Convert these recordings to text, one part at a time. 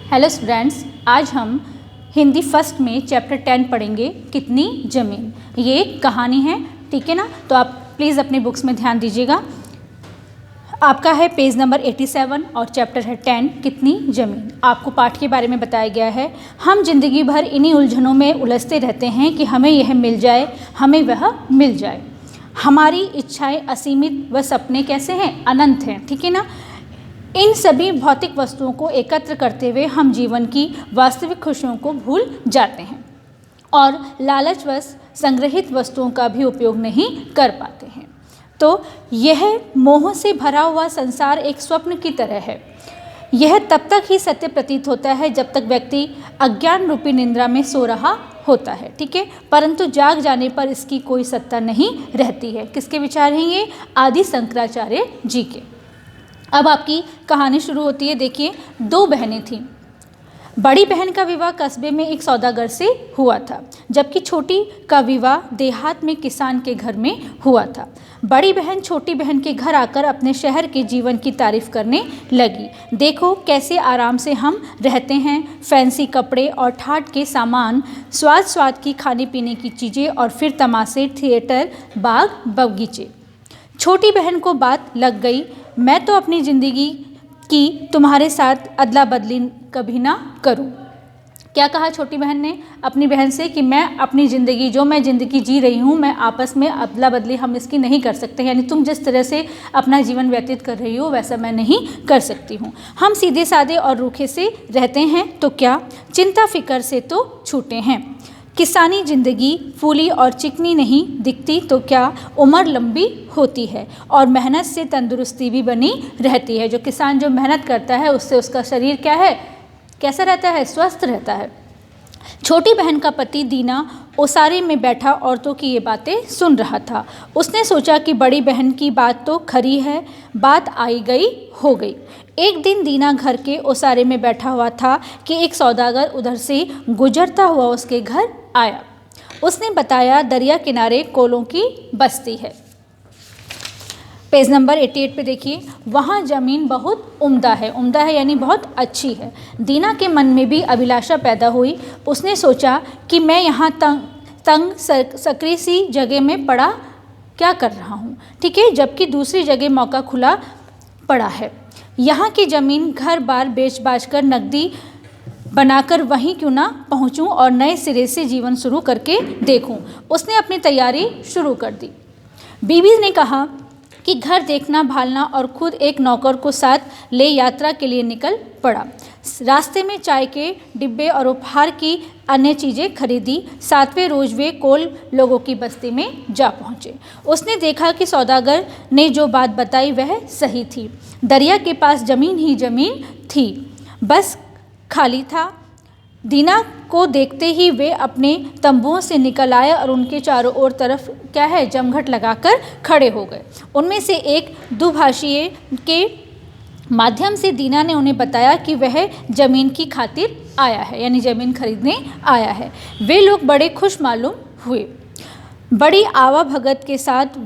Hello students, आज हम Hindi first में चैप्टर 10 पढ़ेंगे, कितनी ज़मीन। ये एक कहानी है, ठीक है ना। तो आप प्लीज़ अपनी बुक्स में ध्यान दीजिएगा। आपका है पेज नंबर 87 और चैप्टर है 10, कितनी ज़मीन। आपको पाठ के बारे में बताया गया है। हम जिंदगी भर इन्हीं उलझनों में उलझते रहते हैं कि हमें यह मिल जाए, हमें वह मिल जाए। हमारी इच्छाएं असीमित व सपने कैसे हैं, अनंत हैं, ठीक है ना। इन सभी भौतिक वस्तुओं को एकत्र करते हुए हम जीवन की वास्तविक खुशियों को भूल जाते हैं और लालचवश संग्रहित वस्तुओं का भी उपयोग नहीं कर पाते हैं। तो यह मोह से भरा हुआ संसार एक स्वप्न की तरह है। यह तब तक ही सत्य प्रतीत होता है जब तक व्यक्ति अज्ञान रूपी निद्रा में सो रहा होता है, ठीक है। परंतु जाग जाने पर इसकी कोई सत्ता नहीं रहती है। किसके विचार हैं ये? आदि शंकराचार्य जी के। अब आपकी कहानी शुरू होती है। देखिए, दो बहनें थीं। बड़ी बहन का विवाह कस्बे में एक सौदागर से हुआ था, जबकि छोटी का विवाह देहात में किसान के घर में हुआ था। बड़ी बहन छोटी बहन के घर आकर अपने शहर के जीवन की तारीफ करने लगी। देखो कैसे आराम से हम रहते हैं, फैंसी कपड़े और ठाट के सामान, स्वाद स्वाद की खाने पीने की चीज़ें और फिर तमाशे, थिएटर, बाग बगीचे। छोटी बहन को बात लग गई। मैं तो अपनी ज़िंदगी की तुम्हारे साथ अदला बदली कभी ना करूं। क्या कहा छोटी बहन ने अपनी बहन से कि मैं अपनी ज़िंदगी, जो मैं ज़िंदगी जी रही हूं, मैं आपस में अदला बदली हम इसकी नहीं कर सकते। यानी तुम जिस तरह से अपना जीवन व्यतीत कर रही हो वैसा मैं नहीं कर सकती हूँ। हम सीधे साधे और रूखे से रहते हैं तो क्या, चिंता फिक्र से तो छूटे हैं। किसानी जिंदगी फूली और चिकनी नहीं दिखती तो क्या, उम्र लंबी होती है और मेहनत से तंदुरुस्ती भी बनी रहती है। जो किसान जो मेहनत करता है उससे उसका शरीर क्या है, कैसा रहता है, स्वस्थ रहता है। छोटी बहन का पति दीना ओसारे में बैठा औरतों की ये बातें सुन रहा था। उसने सोचा कि बड़ी बहन की बात तो खरी है, बात आई गई हो गई। एक दिन दीना घर के ओसारे में बैठा हुआ था कि एक सौदागर उधर से गुजरता हुआ उसके घर आया। उसने बताया दरिया किनारे कोलों की बस्ती है। पेज नंबर 88 पे देखिए, वहाँ ज़मीन बहुत उम्दा है। उम्दा है यानी बहुत अच्छी है। दीना के मन में भी अभिलाषा पैदा हुई। उसने सोचा कि मैं यहाँ तंग सकरी सी जगह में पड़ा क्या कर रहा हूँ, ठीक है, जबकि दूसरी जगह मौका खुला पड़ा है। यहाँ की ज़मीन घर बार बेच बाच कर नकदी बनाकर वहीं क्यों ना पहुँचूँ और नए सिरे से जीवन शुरू करके देखूँ। उसने अपनी तैयारी शुरू कर दी। बीबी ने कहा कि घर देखना भालना और खुद एक नौकर को साथ ले यात्रा के लिए निकल पड़ा। रास्ते में चाय के डिब्बे और उपहार की अन्य चीज़ें खरीदी। 7वें रोज वे कोल लोगों की बस्ती में जा पहुँचे। उसने देखा कि सौदागर ने जो बात बताई वह सही थी। दरिया के पास ज़मीन ही ज़मीन थी, बस खाली था। दीना को देखते ही वे अपने तंबुओं से निकल आए और उनके चारों ओर तरफ क्या है, जमघट लगाकर खड़े हो गए। उनमें से एक दुभाषिए के माध्यम से दीना ने उन्हें बताया कि वह ज़मीन की खातिर आया है, यानी ज़मीन खरीदने आया है। वे लोग बड़े खुश मालूम हुए। बड़ी आवा भगत के साथ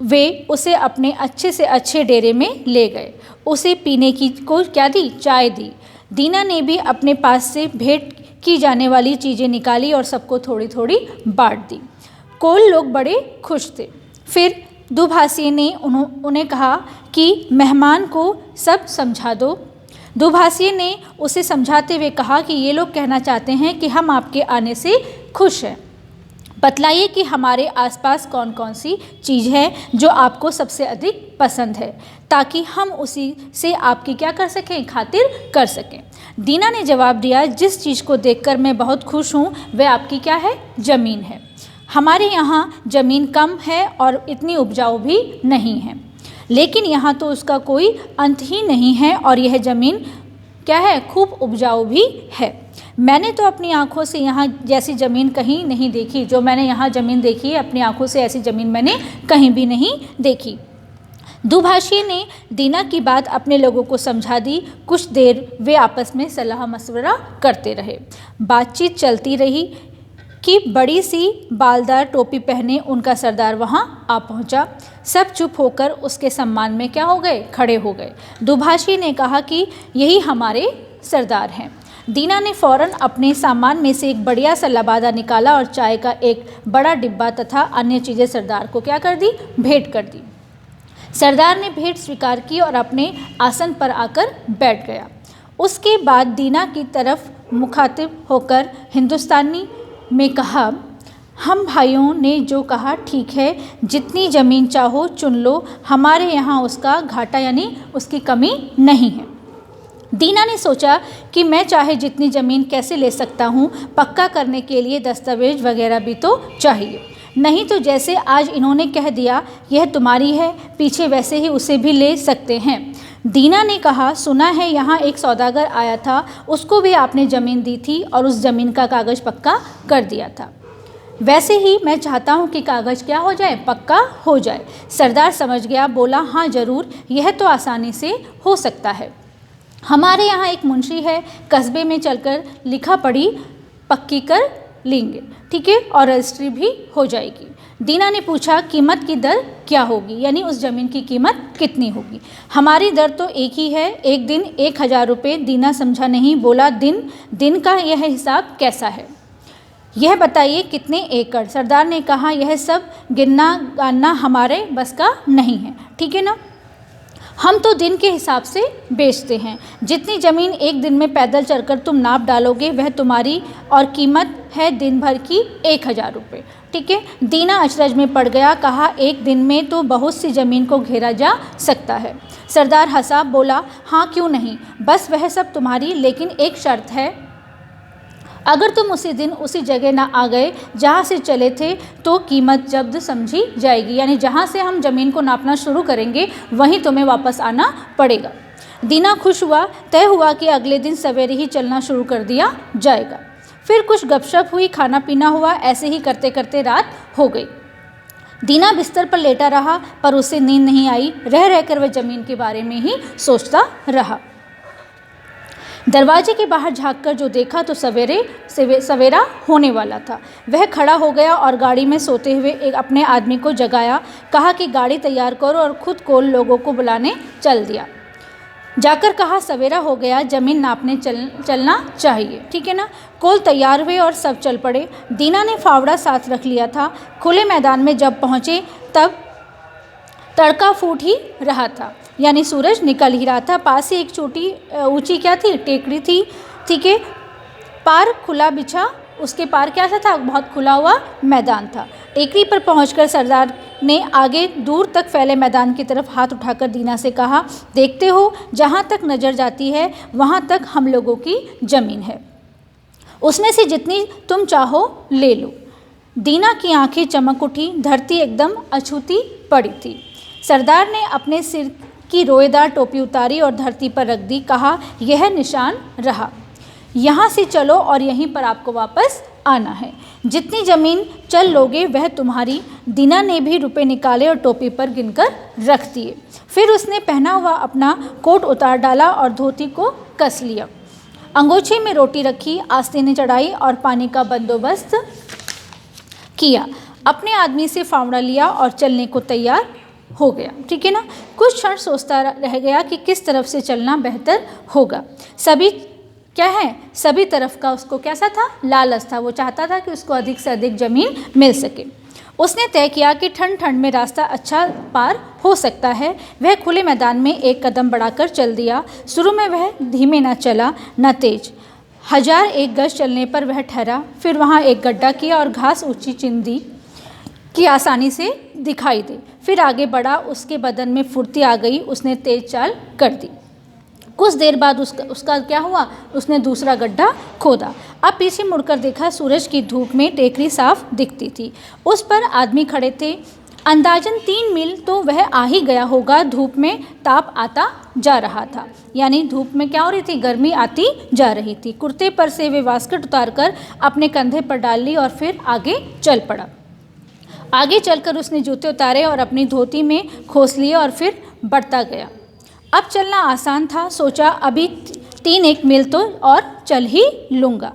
वे उसे अपने अच्छे से अच्छे डेरे में ले गए। उसे पीने की को क्या दी, चाय दी। दीना ने भी अपने पास से भेंट की जाने वाली चीज़ें निकाली और सबको थोड़ी थोड़ी बांट दी। कोल लोग बड़े खुश थे। फिर दुभाषी ने उन्हें कहा कि मेहमान को सब समझा दो। दुभाषी ने उसे समझाते हुए कहा कि ये लोग कहना चाहते हैं कि हम आपके आने से खुश हैं। बतलाइए कि हमारे आसपास कौन कौन सी चीज़ है जो आपको सबसे अधिक पसंद है, ताकि हम उसी से आपकी क्या कर सकें, खातिर कर सकें। दीना ने जवाब दिया, जिस चीज़ को देखकर मैं बहुत खुश हूँ वह आपकी क्या है, ज़मीन है। हमारे यहाँ ज़मीन कम है और इतनी उपजाऊ भी नहीं है, लेकिन यहाँ तो उसका कोई अंत ही नहीं है और यह ज़मीन क्या है, खूब उपजाऊ भी है। मैंने तो अपनी आँखों से यहाँ जैसी ज़मीन कहीं नहीं देखी। जो मैंने यहाँ ज़मीन देखी है अपनी आँखों से, ऐसी ज़मीन मैंने कहीं भी नहीं देखी। दुभाषी ने दीना की बात अपने लोगों को समझा दी। कुछ देर वे आपस में सलाह मशवरा करते रहे। बातचीत चलती रही कि बड़ी सी बालदार टोपी पहने उनका सरदार वहाँ आ पहुँचा। सब चुप होकर उसके सम्मान में क्या हो गए, खड़े हो गए। दुभाषी ने कहा कि यही हमारे सरदार हैं। दीना ने फौरन अपने सामान में से एक बढ़िया सा लबादा निकाला और चाय का एक बड़ा डिब्बा तथा अन्य चीज़ें सरदार को क्या कर दी, भेंट कर दी। सरदार ने भेंट स्वीकार की और अपने आसन पर आकर बैठ गया। उसके बाद दीना की तरफ मुखातिब होकर हिंदुस्तानी में कहा, हम भाइयों ने जो कहा ठीक है, जितनी ज़मीन चाहो चुन लो, हमारे यहाँ उसका घाटा यानी उसकी कमी नहीं है। दीना ने सोचा कि मैं चाहे जितनी ज़मीन कैसे ले सकता हूँ, पक्का करने के लिए दस्तावेज वगैरह भी तो चाहिए, नहीं तो जैसे आज इन्होंने कह दिया यह तुम्हारी है, पीछे वैसे ही उसे भी ले सकते हैं। दीना ने कहा, सुना है यहाँ एक सौदागर आया था, उसको भी आपने ज़मीन दी थी और उस ज़मीन का कागज़ पक्का कर दिया था। वैसे ही मैं चाहता हूँ कि कागज़ क्या हो जाए, पक्का हो जाए। सरदार समझ गया, बोला, हाँ ज़रूर, यह तो आसानी से हो सकता है। हमारे यहाँ एक मुंशी है, कस्बे में चलकर लिखा पढ़ी पक्की कर लेंगे, ठीक है, और रजिस्ट्री भी हो जाएगी। दीना ने पूछा, कीमत की दर क्या होगी, यानी उस ज़मीन की कीमत कितनी होगी। हमारी दर तो एक ही है, एक दिन 1000 रुपये। दीना समझा नहीं, बोला, दिन का यह हिसाब कैसा है, यह बताइए कितने एकड़। सरदार ने कहा, यह सब गिनना गानना हमारे बस का नहीं है, ठीक है ना, हम तो दिन के हिसाब से बेचते हैं। जितनी ज़मीन एक दिन में पैदल चलकर तुम नाप डालोगे वह तुम्हारी, और कीमत है दिन भर की 1000 रुपये, ठीक है। दीना अचरज में पड़ गया, कहा, एक दिन में तो बहुत सी ज़मीन को घेरा जा सकता है। सरदार हंसा, बोला, हाँ क्यों नहीं, बस वह सब तुम्हारी, लेकिन एक शर्त है, अगर तुम उसी दिन उसी जगह ना आ गए जहाँ से चले थे तो कीमत जब्त समझी जाएगी, यानी जहाँ से हम ज़मीन को नापना शुरू करेंगे वहीं तुम्हें वापस आना पड़ेगा। दीना खुश हुआ, तय हुआ कि अगले दिन सवेरे ही चलना शुरू कर दिया जाएगा। फिर कुछ गपशप हुई, खाना पीना हुआ, ऐसे ही करते करते रात हो गई। दीना बिस्तर पर लेटा रहा, पर उसे नींद नहीं आई, रह रहकर वह ज़मीन के बारे में ही सोचता रहा। दरवाजे के बाहर झांककर जो देखा तो सवेरा होने वाला था। वह खड़ा हो गया और गाड़ी में सोते हुए एक अपने आदमी को जगाया, कहा कि गाड़ी तैयार करो, और खुद कोल लोगों को बुलाने चल दिया। जाकर कहा, सवेरा हो गया, ज़मीन नापने चलना चाहिए, ठीक है ना। कोल तैयार हुए और सब चल पड़े। दीना ने फावड़ा साथ रख लिया था। खुले मैदान में जब पहुँचे तब तड़का फूट ही रहा था, यानी सूरज निकल ही रहा था। पास ही एक छोटी ऊंची क्या थी, टेकड़ी थी, ठीक है, पार खुला बिछा, उसके पार क्या था, बहुत खुला हुआ मैदान था। टेकड़ी पर पहुंचकर सरदार ने आगे दूर तक फैले मैदान की तरफ हाथ उठाकर दीना से कहा, देखते हो, जहां तक नज़र जाती है वहां तक हम लोगों की ज़मीन है, उसमें से जितनी तुम चाहो ले लो। दीना की आंखें चमक उठी, धरती एकदम अछूती पड़ी थी। सरदार ने अपने सिर की रोएदार टोपी उतारी और धरती पर रख दी, कहा, यह निशान रहा, यहाँ से चलो और यहीं पर आपको वापस आना है। जितनी ज़मीन चल लोगे वह तुम्हारी। दीना ने भी रुपए निकाले और टोपी पर गिनकर रख दिए। फिर उसने पहना हुआ अपना कोट उतार डाला और धोती को कस लिया। अंगोछे में रोटी रखी, आस्तीनें चढ़ाई और पानी का बंदोबस्त किया। अपने आदमी से फावड़ा लिया और चलने को तैयार हो गया, ठीक है ना। कुछ क्षण सोचता रह गया कि किस तरफ से चलना बेहतर होगा। सभी क्या है, सभी तरफ का उसको कैसा था, लालच था। वो चाहता था कि उसको अधिक से अधिक ज़मीन मिल सके। उसने तय किया कि ठंड में रास्ता अच्छा पार हो सकता है। वह खुले मैदान में एक कदम बढ़ाकर चल दिया। शुरू में वह धीमे न चला न तेज। 1001 गज चलने पर वह ठहरा। फिर वहाँ एक गड्ढा किया और घास ऊंची चिंदी की आसानी से दिखाई दे। फिर आगे बढ़ा, उसके बदन में फुर्ती आ गई, उसने तेज चाल कर दी। कुछ देर बाद उसका क्या हुआ, उसने दूसरा गड्ढा खोदा। अब पीछे मुड़कर देखा, सूरज की धूप में टेकरी साफ दिखती थी। उस पर आदमी खड़े थे। अंदाजन 3 मील तो वह आ ही गया होगा। धूप में ताप आता जा रहा था, यानी धूप में क्या हो रही थी, गर्मी आती जा रही थी। कुर्ते पर से वे वास्कट उतारकर अपने कंधे पर डाल ली और फिर आगे चल पड़ा। आगे चलकर उसने जूते उतारे और अपनी धोती में खोस लिए और फिर बढ़ता गया। अब चलना आसान था। सोचा, अभी 3-1 मील तो और चल ही लूँगा।